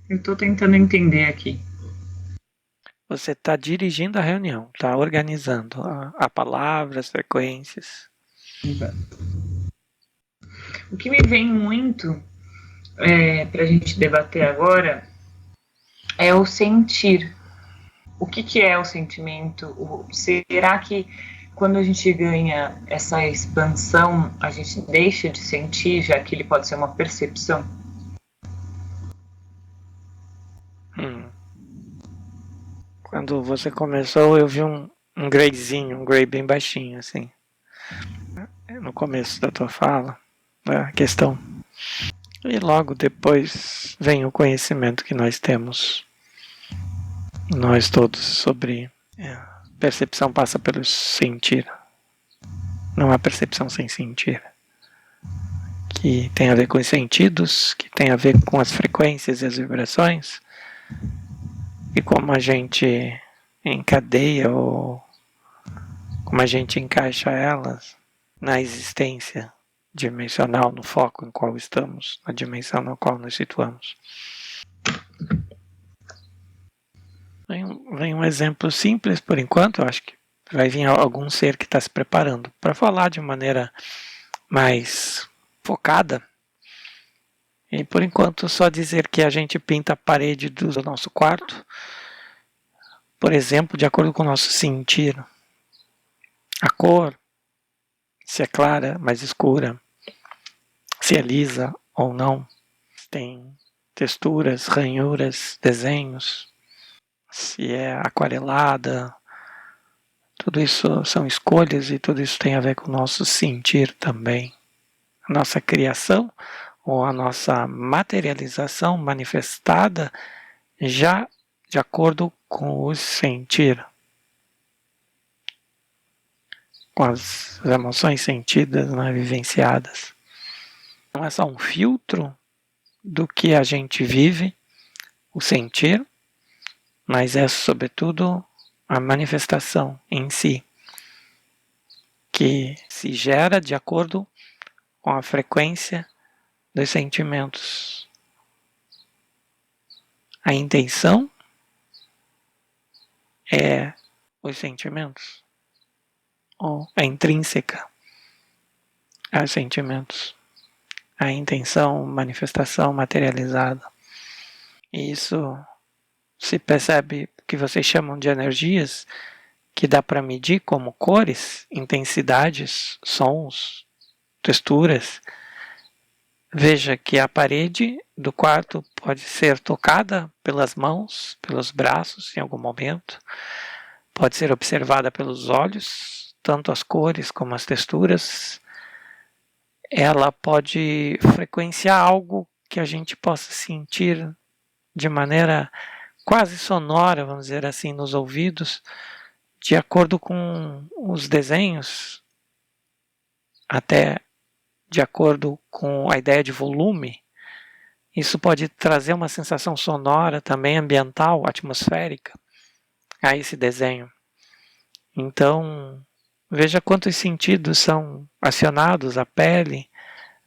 Eu estou tentando entender aqui. Você está dirigindo a reunião, está organizando a palavra, as frequências. O que me vem muito para a gente debater agora é o sentir. O que é o sentimento? Será que quando a gente ganha essa expansão, a gente deixa de sentir, já que ele pode ser uma percepção? Hum. Quando você começou, eu vi um grayzinho, um gray bem baixinho, assim, no começo da tua fala, a questão. E logo depois vem o conhecimento que nós temos, nós todos, sobre percepção passa pelo sentir. Não há percepção sem sentir. Que tem a ver com os sentidos, que tem a ver com as frequências e as vibrações, e como a gente encadeia ou como a gente encaixa elas na existência dimensional, no foco em qual estamos, na dimensão na qual nos situamos. Vem um exemplo simples por enquanto, eu acho que vai vir algum ser que está se preparando para falar de maneira mais focada. E por enquanto só dizer que a gente pinta a parede do nosso quarto, por exemplo, de acordo com o nosso sentir. A cor, se é clara, mais escura, se é lisa ou não, tem texturas, ranhuras, desenhos, se é aquarelada, tudo isso são escolhas e tudo isso tem a ver com o nosso sentir também. A nossa criação ou a nossa materialização manifestada já de acordo com o sentir, com as emoções sentidas, né, vivenciadas. Não é só um filtro do que a gente vive, o sentir, mas é sobretudo a manifestação em si, que se gera de acordo com a frequência dos sentimentos. A intenção é os sentimentos, ou é intrínseca aos sentimentos. A intenção, manifestação materializada. E isso se percebe que vocês chamam de energias, que dá para medir como cores, intensidades, sons, texturas. Veja que a parede do quarto pode ser tocada pelas mãos, pelos braços em algum momento, pode ser observada pelos olhos, tanto as cores como as texturas. Ela pode frequenciar algo que a gente possa sentir de maneira quase sonora, vamos dizer assim, nos ouvidos, de acordo com os desenhos, até de acordo com a ideia de volume. Isso pode trazer uma sensação sonora também ambiental, atmosférica, a esse desenho. Então, veja quantos sentidos são acionados: a pele,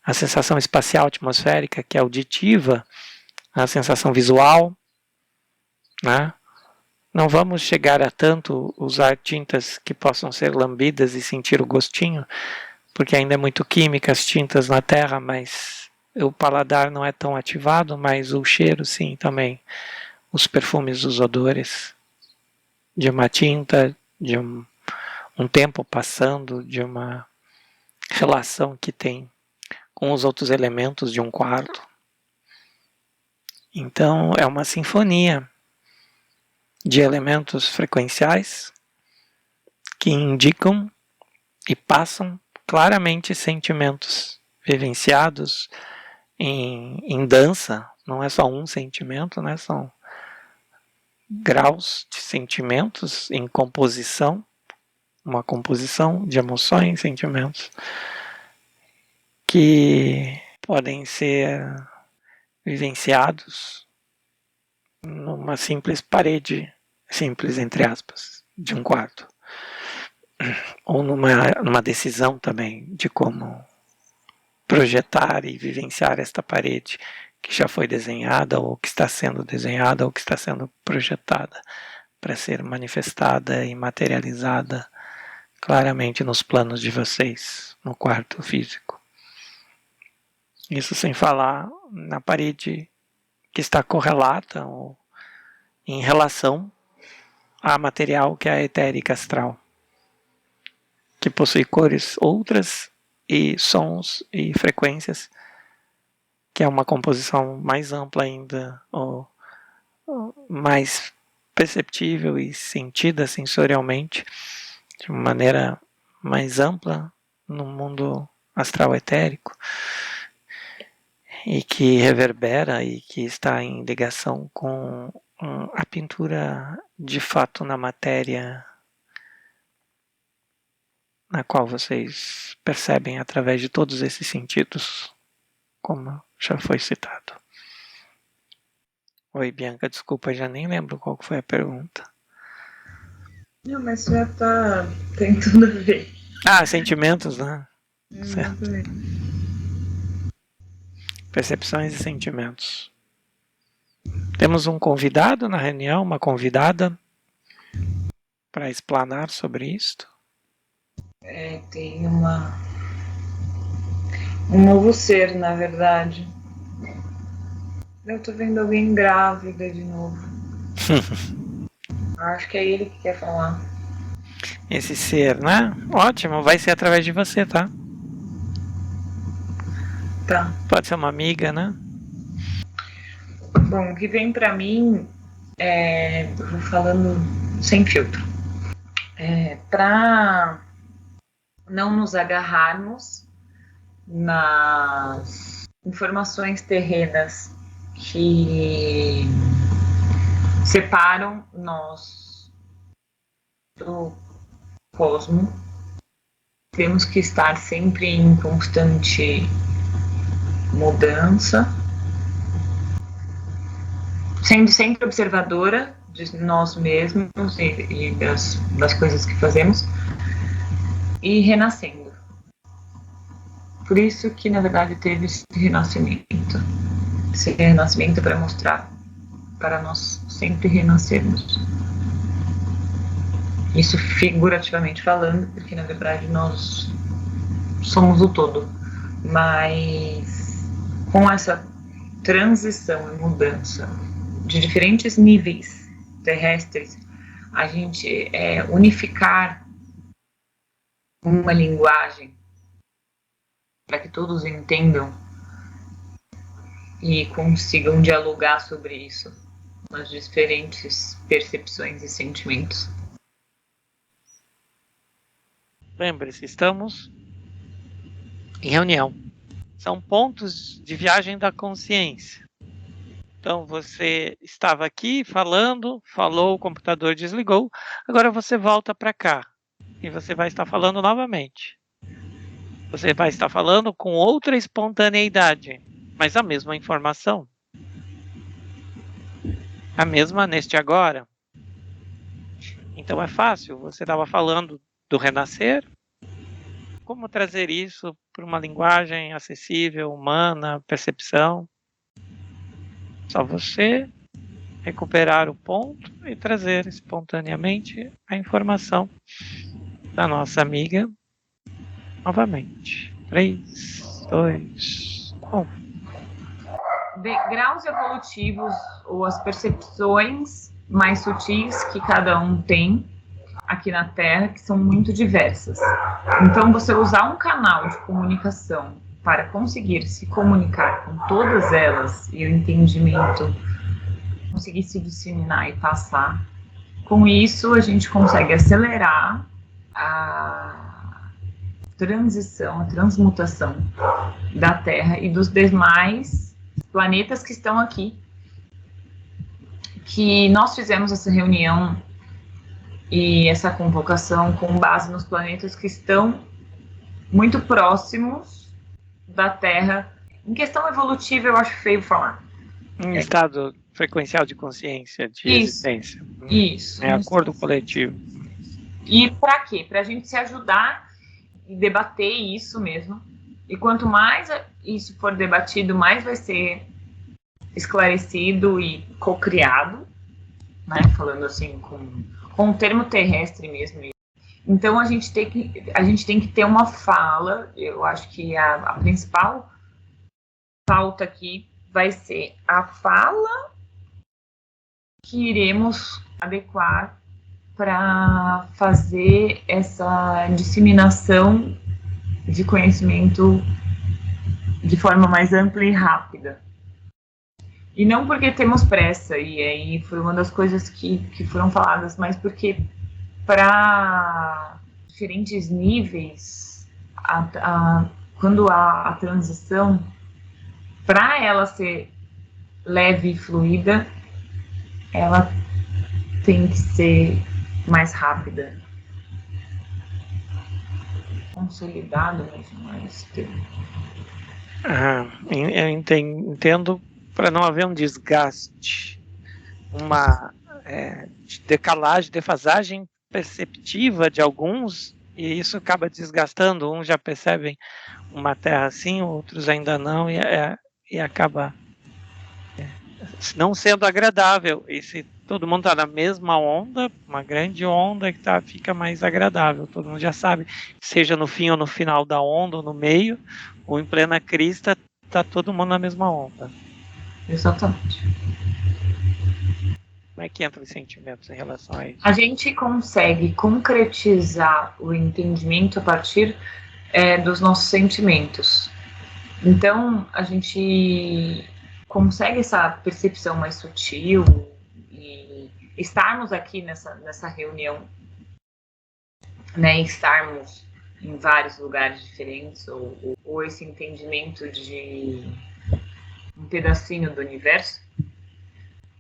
a sensação espacial atmosférica, que é auditiva, a sensação visual, né? Não vamos chegar a tanto usar tintas que possam ser lambidas e sentir o gostinho, porque ainda é muito química as tintas na Terra, mas o paladar não é tão ativado, mas o cheiro sim também. Os perfumes, os odores de uma tinta, de um tempo passando, de uma relação que tem com os outros elementos de um quarto. Então é uma sinfonia de elementos frequenciais que indicam e passam claramente sentimentos vivenciados em dança. Não é só um sentimento, né? São graus de sentimentos em composição, uma composição de emoções, sentimentos que podem ser vivenciados numa simples parede, simples entre aspas, de um quarto, ou numa decisão também de como projetar e vivenciar esta parede, que já foi desenhada, ou que está sendo desenhada, ou que está sendo projetada para ser manifestada e materializada claramente nos planos de vocês, no quarto físico. Isso sem falar na parede que está correlata ou em relação a material que é a etérica astral, que possui cores outras e sons e frequências, que é uma composição mais ampla ainda, ou mais perceptível e sentida sensorialmente, de uma maneira mais ampla no mundo astral etérico, e que reverbera e que está em ligação com a pintura de fato na matéria, na qual vocês percebem através de todos esses sentidos, como já foi citado. Oi, Bianca, desculpa, já nem lembro qual foi a pergunta. Não, mas já tem tudo a ver. Sentimentos, né? Certo. Percepções e sentimentos. Temos um convidado na reunião, uma convidada, para explanar sobre isto? Tem um novo ser, na verdade. Eu tô vendo alguém grávida de novo. Acho que é ele que quer falar. Esse ser, né? Ótimo, vai ser através de você, tá? Tá. Pode ser uma amiga, né? Bom, o que vem pra mim eu vou falando sem filtro. Pra não nos agarrarmos nas informações terrenas que separam nós do cosmo. Temos que estar sempre em constante mudança, sendo sempre observadora de nós mesmos e das coisas que fazemos, e renascendo. Por isso que, na verdade, teve esse renascimento para mostrar para nós sempre renascermos. Isso figurativamente falando, porque na verdade nós somos o todo, mas com essa transição e mudança de diferentes níveis terrestres, a gente unificar uma linguagem para que todos entendam e consigam dialogar sobre isso, nas diferentes percepções e sentimentos. Lembre-se, estamos em reunião. São pontos de viagem da consciência. Então você estava aqui falando, falou, o computador desligou, agora você volta para cá e você vai estar falando novamente. Você vai estar falando com outra espontaneidade, mas a mesma informação. A mesma neste agora. Então é fácil, você estava falando do renascer. Como trazer isso para uma linguagem acessível, humana, percepção? Só você recuperar o ponto e trazer espontaneamente a informação da nossa amiga novamente. 3, 2, 1. Graus evolutivos ou as percepções mais sutis que cada um tem aqui na Terra, que são muito diversas. Então, você usar um canal de comunicação para conseguir se comunicar com todas elas e o entendimento conseguir se disseminar e passar, com isso a gente consegue acelerar a transição, a transmutação da Terra e dos demais planetas que estão aqui. Que nós fizemos essa reunião e essa convocação com base nos planetas que estão muito próximos da Terra. Em questão evolutiva, eu acho feio falar. Em estado frequencial de consciência, de existência. Isso. É acordo coletivo. E para quê? Para a gente se ajudar e debater isso mesmo. E quanto mais isso for debatido, mais vai ser esclarecido e co-criado, né? Falando assim com o termo terrestre mesmo. Então a gente tem que ter uma fala. Eu acho que a principal pauta aqui vai ser a fala que iremos adequar para fazer essa disseminação de conhecimento de forma mais ampla e rápida. E não porque temos pressa, e aí foi uma das coisas que foram faladas, mas porque para diferentes níveis, quando há a transição, para ela ser leve e fluida, ela tem que ser mais rápida. Consolidado, mas não é esse termo. Eu entendo, para não haver um desgaste, uma decalagem, defasagem perceptiva de alguns, e isso acaba desgastando. Uns já percebem uma terra assim, outros ainda não, e acaba não sendo agradável. E se todo mundo está na mesma onda, uma grande onda, que fica mais agradável. Todo mundo já sabe, seja no fim ou no final da onda, ou no meio, ou em plena crista, está todo mundo na mesma onda. Exatamente. Como é que entra os sentimentos em relação a isso? A gente consegue concretizar o entendimento a partir dos nossos sentimentos. Então, a gente consegue essa percepção mais sutil e estarmos aqui nessa reunião, né, estarmos em vários lugares diferentes, ou esse entendimento de um pedacinho do universo,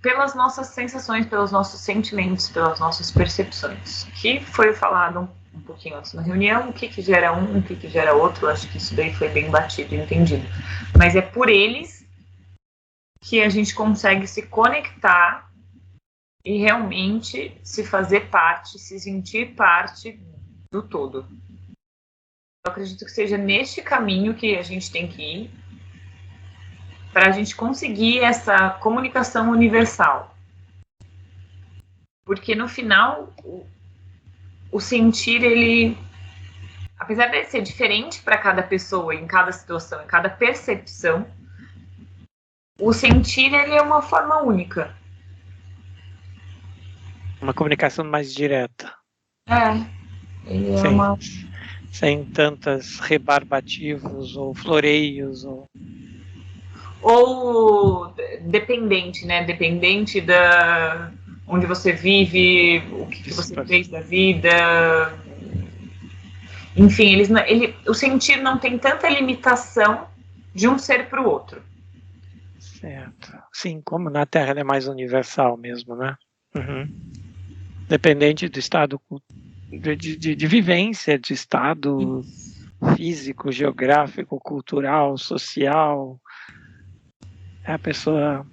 pelas nossas sensações, pelos nossos sentimentos, pelas nossas percepções, que foi falado um pouquinho antes na reunião, o que gera um, o que gera outro. Acho que isso daí foi bem batido e entendido. Mas é por eles que a gente consegue se conectar e realmente se fazer parte, se sentir parte do todo. Eu acredito que seja neste caminho que a gente tem que ir para a gente conseguir essa comunicação universal. Porque no final, o sentir, ele, apesar de ser diferente para cada pessoa, em cada situação, em cada percepção, o sentir, ele é uma forma única. Uma comunicação mais direta. Ele é uma... Sem tantas rebarbativos ou floreios. Ou dependente, né? Dependente da onde você vive, o que você fez da vida. Enfim, o sentir não tem tanta limitação de um ser para o outro. Certo. Sim, como na Terra ela é mais universal mesmo, né? Uhum. Dependente do estado de vivência, de estado físico, geográfico, cultural, social. A pessoa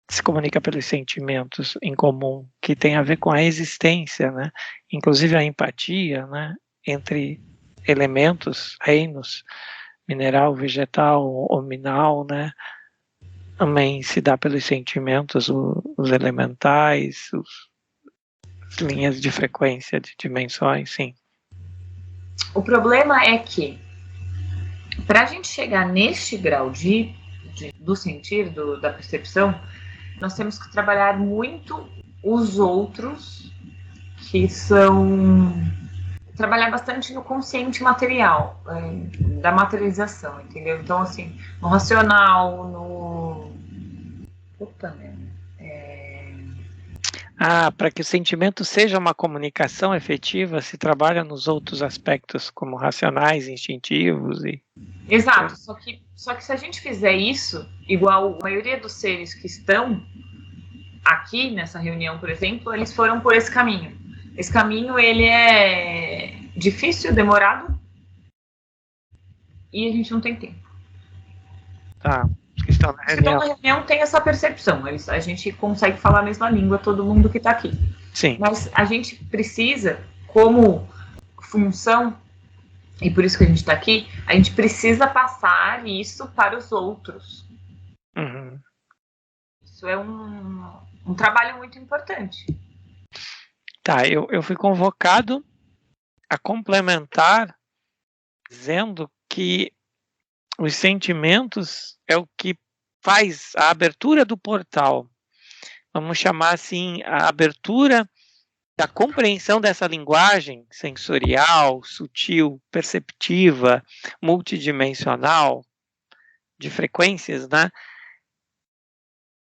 se comunica pelos sentimentos em comum, que tem a ver com a existência, né? Inclusive a empatia, né? Entre elementos, reinos, mineral, vegetal, hominal, né? Também se dá pelos sentimentos, os elementais, as linhas de frequência, de dimensões, sim. O problema é que, para a gente chegar neste grau do sentir, da percepção, nós temos que trabalhar muito os outros, que são... trabalhar bastante no consciente material, da materialização, entendeu? Então, assim, no racional, no... Puta merda. Para que o sentimento seja uma comunicação efetiva, se trabalha nos outros aspectos, como racionais, instintivos e... Exato, só que se a gente fizer isso, igual a maioria dos seres que estão aqui nessa reunião, por exemplo, eles foram por esse caminho. Esse caminho, ele é difícil, demorado, e a gente não tem tempo. Tá. Os que estão na reunião. Então, na reunião tem essa percepção. A gente consegue falar a mesma língua, todo mundo que está aqui. Sim. Mas a gente precisa, como função, e por isso que a gente está aqui, a gente precisa passar isso para os outros. Uhum. Isso é um trabalho muito importante. Tá, eu fui convocado a complementar dizendo que os sentimentos é o que faz a abertura do portal. Vamos chamar assim, a abertura da compreensão dessa linguagem sensorial, sutil, perceptiva, multidimensional, de frequências, né?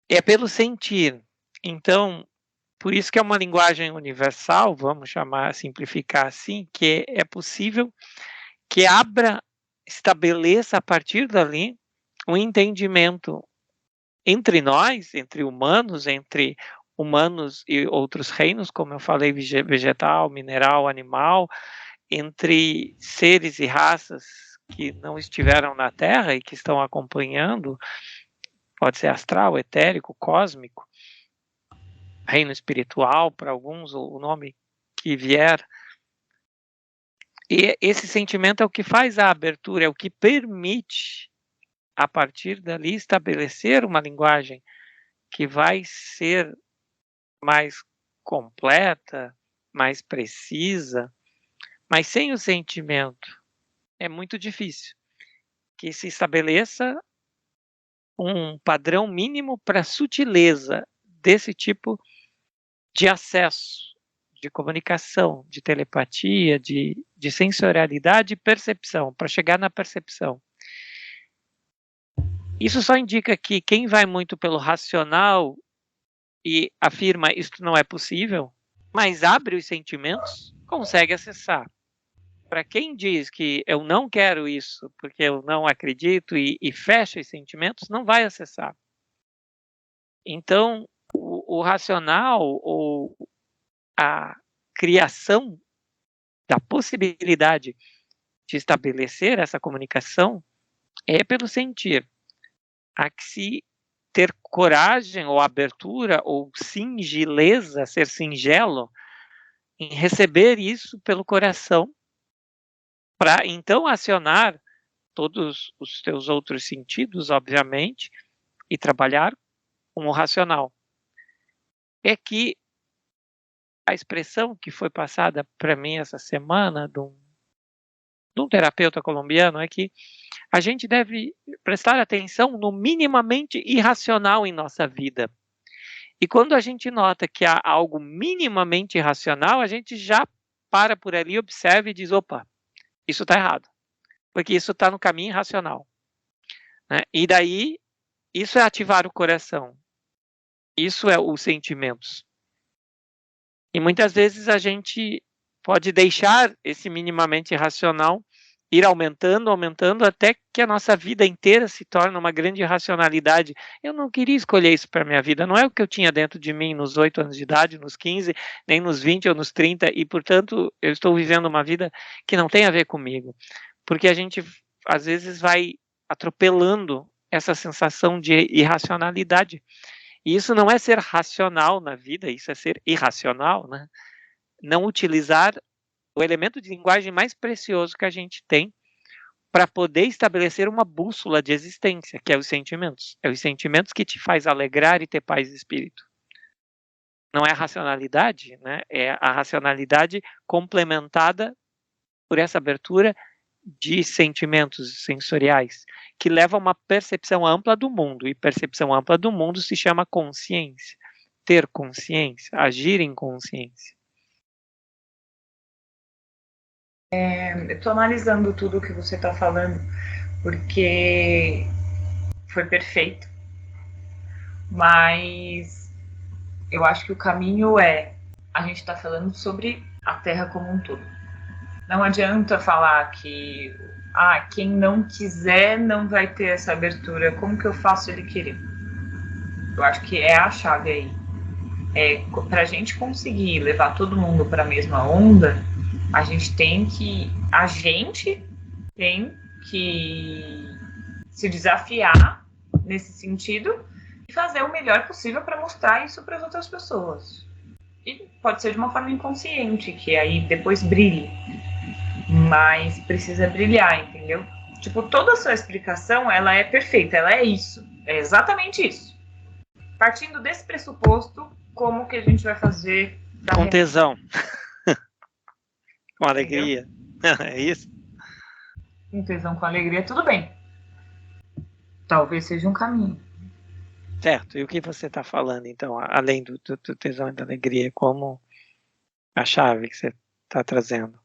É pelo sentir. Então, por isso que é uma linguagem universal, vamos chamar, simplificar assim, que é possível que estabeleça a partir dali um entendimento entre nós, entre humanos e outros reinos, como eu falei, vegetal, mineral, animal, entre seres e raças que não estiveram na Terra e que estão acompanhando, pode ser astral, etérico, cósmico, reino espiritual, para alguns, o nome que vier. E esse sentimento é o que faz a abertura, é o que permite, a partir dali, estabelecer uma linguagem que vai ser mais completa, mais precisa, mas sem o sentimento é muito difícil que se estabeleça um padrão mínimo para sutileza desse tipo de acesso, de comunicação, de telepatia, de sensorialidade e percepção, para chegar na percepção. Isso só indica que quem vai muito pelo racional e afirma isto não é possível, mas abre os sentimentos, consegue acessar. Para quem diz que eu não quero isso porque eu não acredito e fecha os sentimentos, não vai acessar. Então, o racional ou a criação da possibilidade de estabelecer essa comunicação é pelo sentir. Há que se ter coragem ou abertura ou singeleza, ser singelo, em receber isso pelo coração, para então acionar todos os teus outros sentidos, obviamente, e trabalhar com o racional. É que a expressão que foi passada para mim essa semana de um terapeuta colombiano é que a gente deve prestar atenção no minimamente irracional em nossa vida. E quando a gente nota que há algo minimamente irracional, a gente já para por ali, observa e diz, opa, isso está errado, porque isso está no caminho irracional. Né? E daí, isso é ativar o coração. Isso é os sentimentos. E muitas vezes a gente pode deixar esse minimamente irracional ir aumentando, até que a nossa vida inteira se torne uma grande irracionalidade. Eu não queria escolher isso para a minha vida, não é o que eu tinha dentro de mim nos 8 anos de idade, nos 15, nem nos 20 ou nos 30, e portanto eu estou vivendo uma vida que não tem a ver comigo. Porque a gente às vezes vai atropelando essa sensação de irracionalidade. E isso não é ser racional na vida, isso é ser irracional, né? Não utilizar o elemento de linguagem mais precioso que a gente tem para poder estabelecer uma bússola de existência, que é os sentimentos. É os sentimentos que te faz alegrar e ter paz de espírito. Não é a racionalidade, né? É a racionalidade complementada por essa abertura de sentimentos sensoriais, que leva a uma percepção ampla do mundo, e percepção ampla do mundo se chama consciência. Ter consciência, agir em consciência. Eu estou analisando tudo o que você está falando, porque foi perfeito, mas eu acho que o caminho a gente está falando sobre a Terra como um todo. Não adianta falar que quem não quiser não vai ter essa abertura. Como que eu faço ele querer? Eu acho que é a chave aí. Para a gente conseguir levar todo mundo para a mesma onda, a gente tem que se desafiar nesse sentido e fazer o melhor possível para mostrar isso para as outras pessoas. E pode ser de uma forma inconsciente, que aí depois brilhe. Mas precisa brilhar, entendeu? Tipo, toda a sua explicação, ela é perfeita, ela é isso. É exatamente isso. partindo desse pressuposto, como que a gente vai fazer? Com tesão. Com alegria. É isso? Com tesão, com alegria, tudo bem. Talvez seja um caminho. Certo. E o que você está falando, então, além do tesão e da alegria, como a chave que você está trazendo?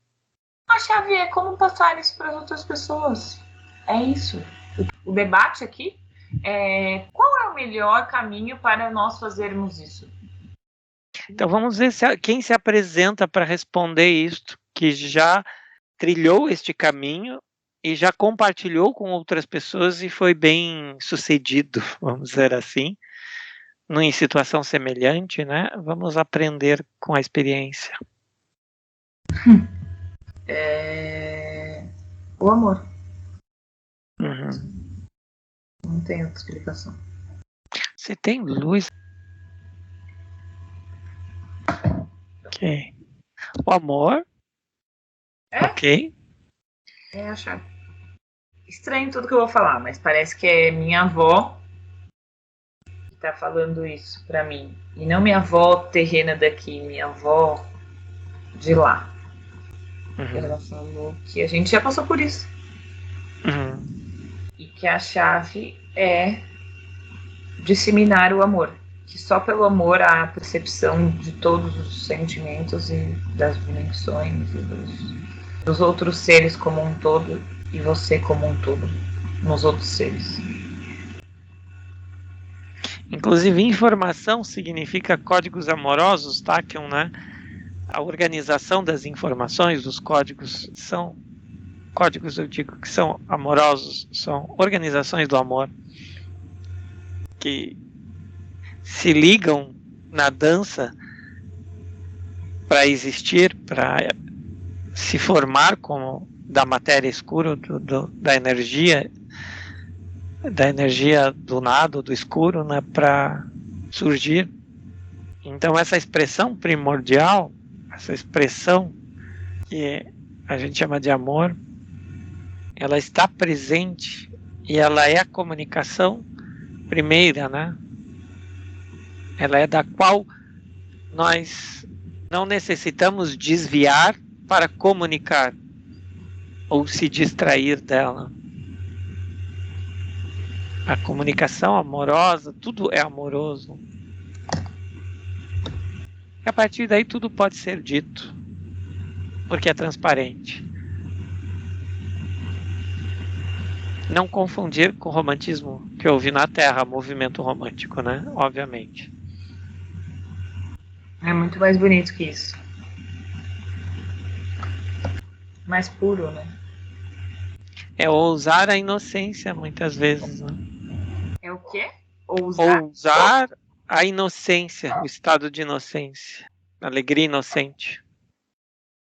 A chave é como passar isso para as outras pessoas. É isso. O debate aqui é qual é o melhor caminho para nós fazermos isso. Então vamos ver quem se apresenta para responder isto, que já trilhou este caminho e já compartilhou com outras pessoas e foi bem sucedido, vamos dizer assim, em situação semelhante, né? Vamos aprender com a experiência. O amor. Uhum. Não tem outra explicação. Você tem luz? Ok. O amor? Ok. É a chave. Estranho tudo que eu vou falar, mas parece que é minha avó que tá falando isso pra mim. E não minha avó terrena daqui, minha avó de lá. Uhum. Ela falou que a gente já passou por isso. Uhum. E que a chave é disseminar o amor. Que só pelo amor há a percepção de todos os sentimentos e das dimensões e dos outros seres como um todo e você como um todo nos outros seres. Inclusive, informação significa códigos amorosos, Tachyon, né? A organização das informações, dos códigos, são códigos, eu digo, que são amorosos, são organizações do amor que se ligam na dança para existir, para se formar como da matéria escura, da energia do nada, do escuro, né, para surgir. Então essa expressão primordial, essa expressão que a gente chama de amor, ela está presente e ela é a comunicação primeira, né? Ela é da qual nós não necessitamos desviar para comunicar ou se distrair dela. A comunicação amorosa, tudo é amoroso. E a partir daí tudo pode ser dito, porque é transparente. Não confundir com o romantismo que houve na Terra, movimento romântico, né? Obviamente. É muito mais bonito que isso. Mais puro, né? É ousar a inocência, muitas vezes, né? É o quê? Ousar? Ousar a inocência, o estado de inocência, alegria inocente.